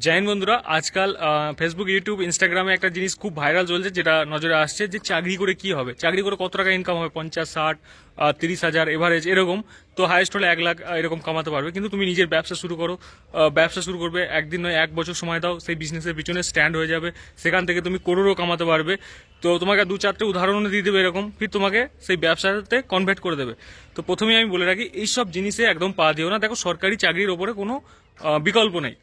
জয় হিন্দ বন্ধুরা। আজকাল Facebook, YouTube, ইনস্টাগ্রামে একটা জিনিস খুব ভাইরাল চলছে, যেটা নজরে আসছে যে চাকরি করে কি হবে, চাকরি করে কত টাকা ইনকাম হবে, 50, 60, 30,000 এভারেজ এরকম। তো হাইয়েস্ট হলে 1 লাখ এরকম কামাতে পারবে। কিন্তু তুমি নিজের ব্যবসা শুরু করো, ব্যবসা শুরু করবে, একদিন নয় 1 বছর সময় দাও, সেই বিজনেসের পিছনে স্ট্যান্ড হয়ে যাবে, সেখান থেকে তুমি করোড়ও কামাতে পারবে। তো তোমাকে 2-4টে উদাহরণ দিয়ে দেবে এরকম, ফির তোমাকে সেই ব্যবসাতে কনভার্ট করে দেবে। তো প্রথমেই আমি বলে রাখি, এইসব জিনিসে একদম পা দিও না। দেখো, সরকারি চাকরির ওপরে কোনো বিকল্প নেই,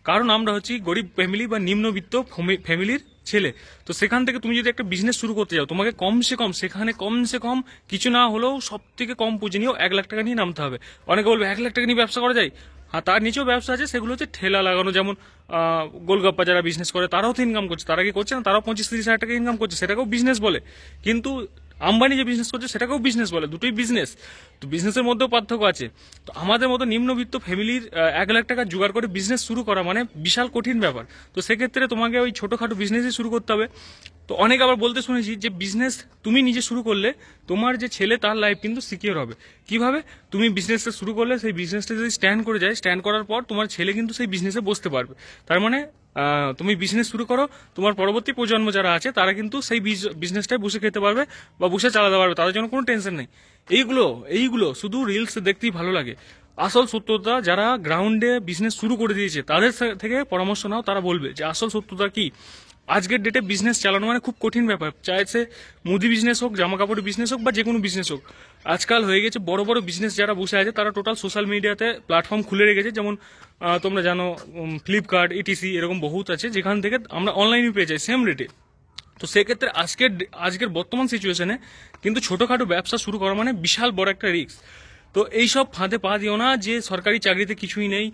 কারণ আমরা হচ্ছি গরিব ফ্যামিলি বা নিম্নবিত্ত ফ্যামিলির ছেলে। তো সেখান থেকে তুমি যদি একটা বিজনেস শুরু করতে যাও, তোমাকে কমসে কম কিছু না হলেও সব থেকে কম পুঁজি নিয়েও 1 লাখ টাকা নিয়ে নামতে হবে। অনেকে বলবে 1 লাখ টাকা নিয়ে ব্যবসা করা যায়। হ্যাঁ, তার নিচেও ব্যবসা আছে, সেগুলো হচ্ছে ঠেলা লাগানো। যেমন গোলগাপ্পা যারা বিজনেস করে, তারাও তো ইনকাম করছে। তারা কি করছে না? তারাও 25-30 হাজার টাকা ইনকাম করছে, সেটাকেও বিজনেস বলে। কিন্তু আম্বানি যে বিজনেস করছে সেটাকেও বিজনেস বলে, দুটোই বিজনেস। তো বিজনেসের মধ্যেও পার্থক্য আছে। তো আমাদের মতো নিম্নবিত্ত ফ্যামিলির 1 লাখ টাকা জোগাড় করে বিজনেস শুরু করা মানে বিশাল কঠিন ব্যাপার। তো সেক্ষেত্রে তোমাকে ওই ছোটোখাটো বিজনেসই শুরু করতে হবে। তো অনেকে আবার বলতে শুনেছি যে বিজনেস তুমি নিজে শুরু করলে তোমার যে ছেলে, তার লাইফ কিন্তু সিকিউর হবে। কিভাবে? তুমি বিজনেসটা শুরু করলে সেই বিজনেসটা যদি স্ট্যান্ড করে যায়, স্ট্যান্ড করার পর তোমার ছেলে কিন্তু সেই বিজনেসে বসতে পারবে। তার মানে তুমি বিজনেস শুরু করো, তোমার পরবর্তী প্রজন্ম যারা আছে তারা কিন্তু সেই বিজনেসটাই বসে খেতে পারবে বা বসে চালাতে পারবে, তাদের জন্য কোনো টেনশন নেই। এইগুলো শুধু রিলস দেখতেই ভালো লাগে। আসল সত্যতা যারা গ্রাউন্ডে বিজনেস শুরু করে দিয়েছে তাদের থেকে পরামর্শ নাও, তারা বলবে যে আসল সত্যতা কি। আজকের ডেটে বিজনেস চালানো মানে খুব কঠিন ব্যাপার, চাই সে মুদি বিজনেস হোক, জামা কাপড়ের বিজনেস হোক বা যে কোনো বিজনেস হোক। আজকাল হয়ে গেছে বড় বড় বিজনেস যারা বসে আছে তারা টোটাল সোশ্যাল মিডিয়াতে প্ল্যাটফর্ম খুলে রেখেছে। যেমন তোমরা জানো ফ্লিপকার্ট, ইটিসি, এরকম বহুত আছে যেখান থেকে আমরা অনলাইনে পেয়ে যাই সেম রেটে। তো সেক্ষেত্রে আজকের বর্তমান সিচুয়েশনে কিন্তু ছোটোখাটো ব্যবসা শুরু করা মানে বিশাল বড় একটা রিস্ক। তো এইসব ফাঁদে পা দিও না যে সরকারি চাকরিতে কিছুই নেই,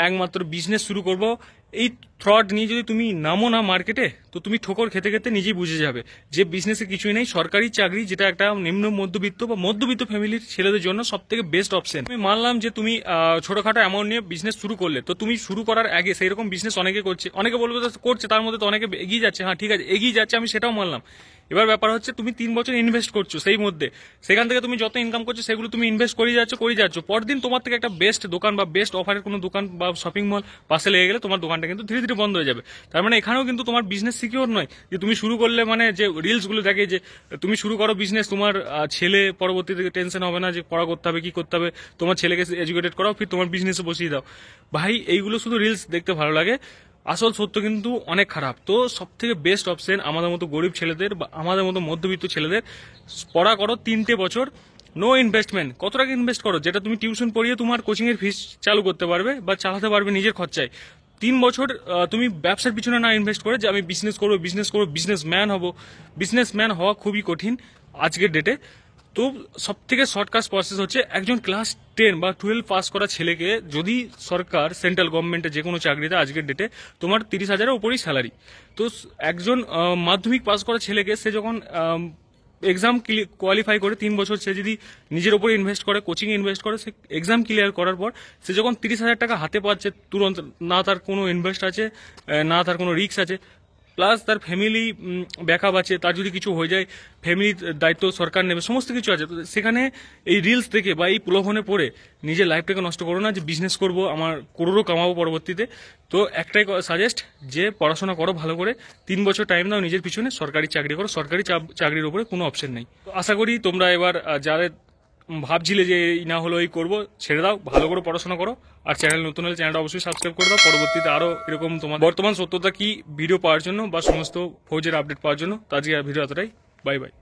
একমাত্র বিজনেস শুরু করব। এই থ্রট নিয়ে যদি তুমি নামো না মার্কেটে, তো তুমি ঠোকর খেতে খেতে নিজেই বুঝে যাবে যে বিজনেসে কিছুই নেই। সরকারি চাকরি, যেটা একটা নিম্ন মধ্যবিত্ত বা মধ্যবিত্ত ফ্যামিলির ছেলেদের জন্য সব থেকে বেস্ট অপশন। আমি মানলাম যে তুমি ছোটখাটো অ্যামাউন্ট নিয়ে বিজনেস শুরু করলে, তো তুমি শুরু করার আগে সেই রকম বিজনেস অনেকে করছে, অনেকে বলবে করছে, তার মধ্যে তো অনেকে এগিয়ে যাচ্ছে। হ্যাঁ, ঠিক আছে, এগিয়ে যাচ্ছে, আমি সেটাও মানলাম। এবার ব্যাপার হচ্ছে তুমি 3 বছর ইনভেস্ট করছো, সেই মধ্যে সেখান থেকে তুমি যত ইনকাম করছো সেগুলো তুমি ইনভেস্ট করে যাচ্ছ। পরদিন তোমার থেকে একটা বেস্ট দোকান বা বেস্ট অফারের কোনো দোকান বা শপিং মল পাশে লেগে গেলে তোমার দোকানটা কিন্তু ধীরে ধীরে বন্ধ হয়ে যাবে। তার মানে এখানেও কিন্তু তোমার বিজনেস সিকিউর নয় যে তুমি শুরু করলে, মানে যে রিলসগুলো দেখে যে তুমি শুরু করো বিজনেস, তোমার ছেলে পরবর্তীতে টেনশন হবে না যে পড়া করতে হবে, কি করতে হবে, তোমার ছেলেকে এডুকেটেড করাও, ফির তোমার বিজনেসে বসিয়ে দাও। ভাই, এইগুলো শুধু রিলস দেখতে ভালো লাগে, আসল সত্য কিন্তু অনেক খারাপ। তো সব থেকে বেস্ট অপশন আমাদের মতো গরিব ছেলেদের বা আমাদের মতো মধ্যবিত্ত ছেলেদের, পড়া করো 3টে বছর, নো ইনভেস্টমেন্ট। কত টাকা ইনভেস্ট করো যেটা তুমি টিউশন পড়িয়ে তোমার কোচিং এর ফিস চালু করতে পারবে বা চালাতে পারবে নিজের খরচায়। 3 বছর তুমি ব্যবসার পিছনে না ইনভেস্ট করে যে আমি বিজনেস করবো, বিজনেসম্যান হব। বিজনেসম্যান হওয়া খুবই কঠিন আজকের ডেটে। তো সব থেকে শর্টকাট প্রসেস হচ্ছে, একজন ক্লাস 10 বা 12 পাস করা ছেলেকে যদি সরকার, সেন্ট্রাল গভর্নমেন্টের যে কোনো চাকরিতে আজকের ডেটে তোমার 30,000-এর উপরেই স্যালারি। তো একজন মাধ্যমিক পাস করা ছেলেকে, সে যখন এক্সাম কোয়ালিফাই করে 3 বছর সে যদি নিজের উপরে ইনভেস্ট করে, কোচিং ইনভেস্ট করে, সে এক্সাম ক্লিয়ার করার পর সে যখন 30,000 টাকা হাতে পাচ্ছে তুরন্ত, না তার কোনো ইনভেস্ট আছে, না তার কোনো রিস্ক আছে, প্লাস তার ফ্যামিলি ব্যাকআপ আছে, তার যদি কিছু হয়ে যায় ফ্যামিলির দায়িত্ব সরকার নেবে, সমস্ত কিছু আছে। তো সেখানে এই রিলস দেখে বা এই প্রলোভনে পড়ে নিজের লাইফটাকে নষ্ট করো না যে বিজনেস করব, আমার করোড়ও কামাবো পরবর্তীতে। তো একটাই সাজেস্ট, যে পড়াশোনা করো ভালো করে, 3 বছর টাইম দাও নিজের পিছনে, সরকারি চাকরি করো। সরকারি চাকরির উপরে কোনো অপশন নেই। তো আশা করি তোমরা এবার যাদের ভাবছিলে যে এই না হলো এই করবো, ছেড়ে দাও, ভালো করে পড়াশোনা করো। আর চ্যানেল নতুন হলে চ্যানেলটা অবশ্যই সাবস্ক্রাইব করে দাও, পরবর্তীতে আরো এরকম তোমার বর্তমান সত্যতা কি ভিডিও পাওয়ার জন্য বা সমস্ত ফৌজের আপডেট পাওয়ার জন্য। তো আজকে ভিডিও এতটাই, বাই বাই।